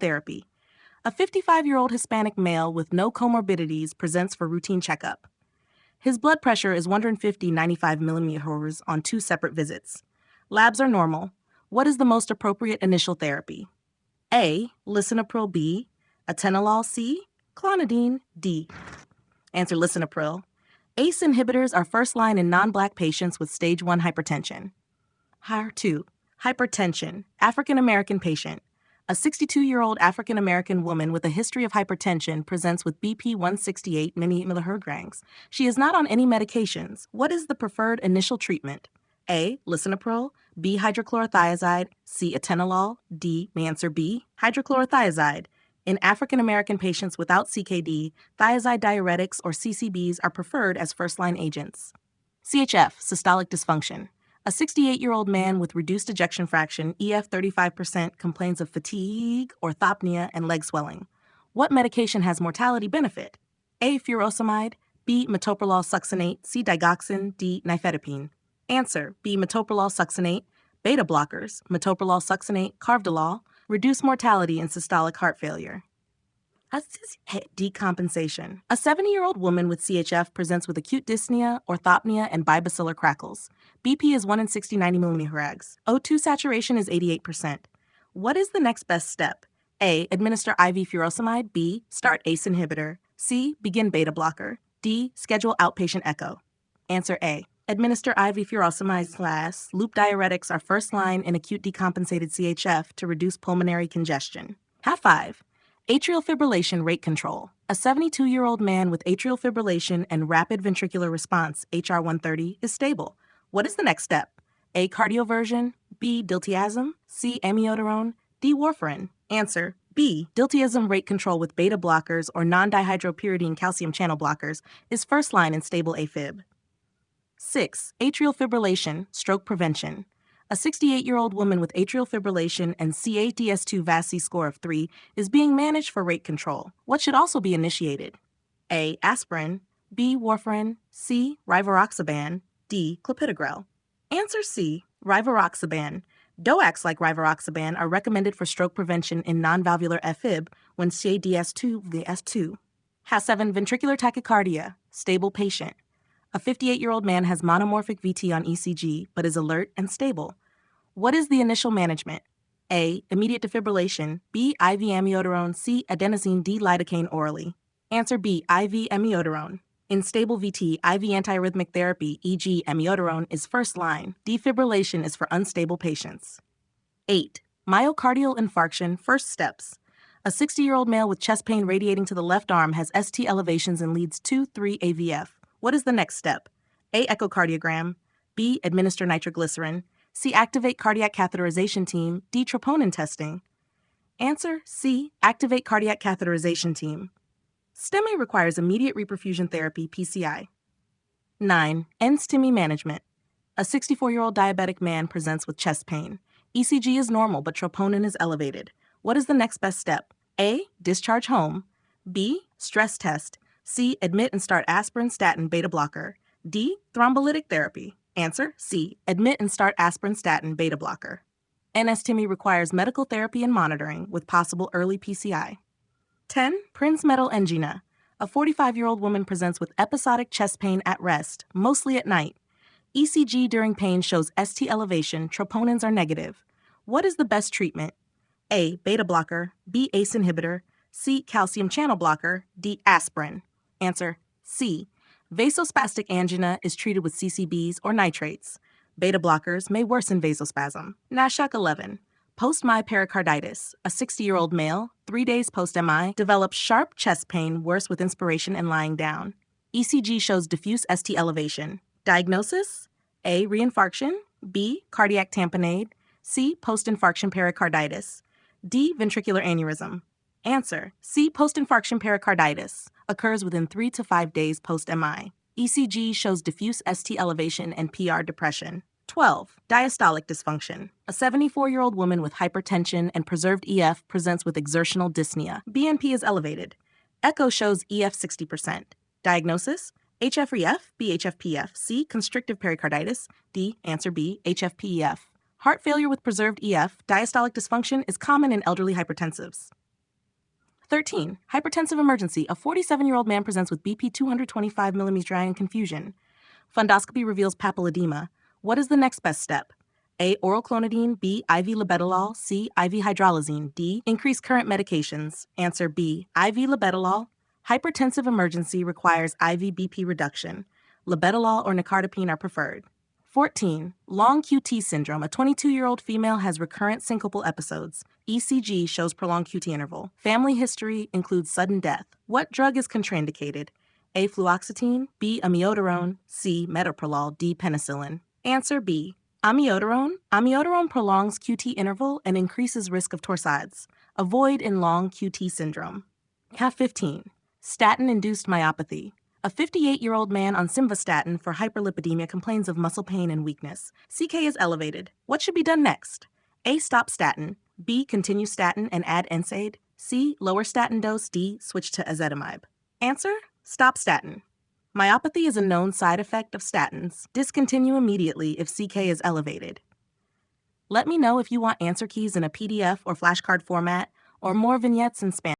therapy. A 55-year-old Hispanic male with no comorbidities presents for routine checkup. His blood pressure is 150/95 millimeters on 2 separate visits. Labs are normal. What is the most appropriate initial therapy? A. Lisinopril. B. Atenolol. C. Clonidine. D. Answer: lisinopril. ACE inhibitors are first line in non-Black patients with stage 1 hypertension. 2. Hypertension. African American patient. A 62-year-old African American woman with a history of hypertension presents with BP 168 mmHg. She is not on any medications. What is the preferred initial treatment? A. Lisinopril. B. Hydrochlorothiazide. C. Atenolol. D. Answer B. Hydrochlorothiazide. In African American patients without CKD, thiazide diuretics or CCBs are preferred as first-line agents. CHF, systolic dysfunction. A 68-year-old man with reduced ejection fraction, EF 35%, complains of fatigue, orthopnea, and leg swelling. What medication has mortality benefit? A. Furosemide. B. Metoprolol succinate. C. Digoxin. D. Nifedipine. Answer: B. Metoprolol succinate. Beta blockers, metoprolol succinate, carvedilol, reduce mortality in systolic heart failure. Decompensation. A 70-year-old woman with CHF presents with acute dyspnea, orthopnea, and bibacillar crackles. BP is 1 in 60 90 mmHg. O2 saturation is 88%. What is the next best step? A. Administer IV furosemide. B. Start ACE inhibitor. C. Begin beta blocker. D. Schedule outpatient echo. Answer A. Administer IV furosemide. Loop diuretics are first line in acute decompensated CHF to reduce pulmonary congestion. 5. Atrial fibrillation rate control. A 72-year-old man with atrial fibrillation and rapid ventricular response, HR 130, is stable. What is the next step? A. Cardioversion. B. Diltiazem. C. Amiodarone. D. Warfarin. Answer: B. Diltiazem rate control with beta blockers or non-dihydropyridine calcium channel blockers is first line in stable AFib. 6. Atrial fibrillation, stroke prevention. A 68-year-old woman with atrial fibrillation and CADS2 VASI score of 3 is being managed for rate control. What should also be initiated? A. Aspirin. B. Warfarin. C. Rivaroxaban. D. Clopidogrel. Answer C. Rivaroxaban. DOACs like rivaroxaban are recommended for stroke prevention in non-valvular AFib when CADS2 VS2. Has 7. Ventricular tachycardia, stable patient. A 58-year-old man has monomorphic VT on ECG, but is alert and stable. What is the initial management? A. Immediate defibrillation. B. IV amiodarone. C. Adenosine D-lidocaine orally. Answer B. IV amiodarone. In stable VT, IV antiarrhythmic therapy, e.g. amiodarone, is first line. Defibrillation is for unstable patients. 8. Myocardial infarction, first steps. A 60-year-old male with chest pain radiating to the left arm has ST elevations and leads 2-3 AVF. What is the next step? A. Echocardiogram. B. Administer nitroglycerin. C. Activate cardiac catheterization team. D. Troponin testing. Answer C. Activate cardiac catheterization team. STEMI requires immediate reperfusion therapy, PCI. 9. NSTEMI management. A 64-year-old diabetic man presents with chest pain. ECG is normal, but troponin is elevated. What is the next best step? A. Discharge home. B. Stress test. C. Admit and start aspirin, statin, beta blocker. D. Thrombolytic therapy. Answer C. Admit and start aspirin, statin, beta blocker. NSTEMI requires medical therapy and monitoring with possible early PCI. 10. Prinzmetal angina. A 45-year-old woman presents with episodic chest pain at rest, mostly at night. ECG during pain shows ST elevation, troponins are negative. What is the best treatment? A. Beta blocker. B. ACE inhibitor. C. Calcium channel blocker. D. Aspirin. Answer C. Vasospastic angina is treated with CCBs or nitrates. Beta blockers may worsen vasospasm. NASHOC 11. Post-MI pericarditis. A 60-year-old male, 3 days post-MI, develops sharp chest pain worse with inspiration and lying down. ECG shows diffuse ST elevation. Diagnosis? A. Reinfarction. B. Cardiac tamponade. C. Post-infarction pericarditis. D. Ventricular aneurysm. Answer: C. Post-infarction pericarditis. Occurs within 3 to 5 days post-MI. ECG shows diffuse ST elevation and PR depression. 12. Diastolic dysfunction. A 74-year-old woman with hypertension and preserved EF presents with exertional dyspnea. BNP is elevated. Echo shows EF 60%. Diagnosis: HFrEF, B. HFpEF, C. Constrictive pericarditis, D. Answer B. HFpEF. Heart failure with preserved EF, diastolic dysfunction is common in elderly hypertensives. 13. Hypertensive emergency. A 47-year-old man presents with BP 225 mm dry and confusion. Fundoscopy reveals papilledema. What is the next best step? A. Oral clonidine. B. IV labetalol. C. IV hydralazine. D. Increase current medications. Answer B. IV labetalol. Hypertensive emergency requires IV BP reduction. Labetalol or nicardipine are preferred. 14. Long QT syndrome. A 22-year-old female has recurrent syncopal episodes. ECG shows prolonged QT interval. Family history includes sudden death. What drug is contraindicated? A. Fluoxetine. B. Amiodarone. C. Metoprolol. D. Penicillin. Answer B. Amiodarone. Amiodarone prolongs QT interval and increases risk of torsades. Avoid in long QT syndrome. CAF 15. Statin-induced myopathy. A 58-year-old man on simvastatin for hyperlipidemia complains of muscle pain and weakness. CK is elevated. What should be done next? A. Stop statin. B. Continue statin and add NSAID. C. Lower statin dose. D. Switch to ezetimibe. Answer: stop statin. Myopathy is a known side effect of statins. Discontinue immediately if CK is elevated. Let me know if you want answer keys in a PDF or flashcard format or more vignettes in Spanish.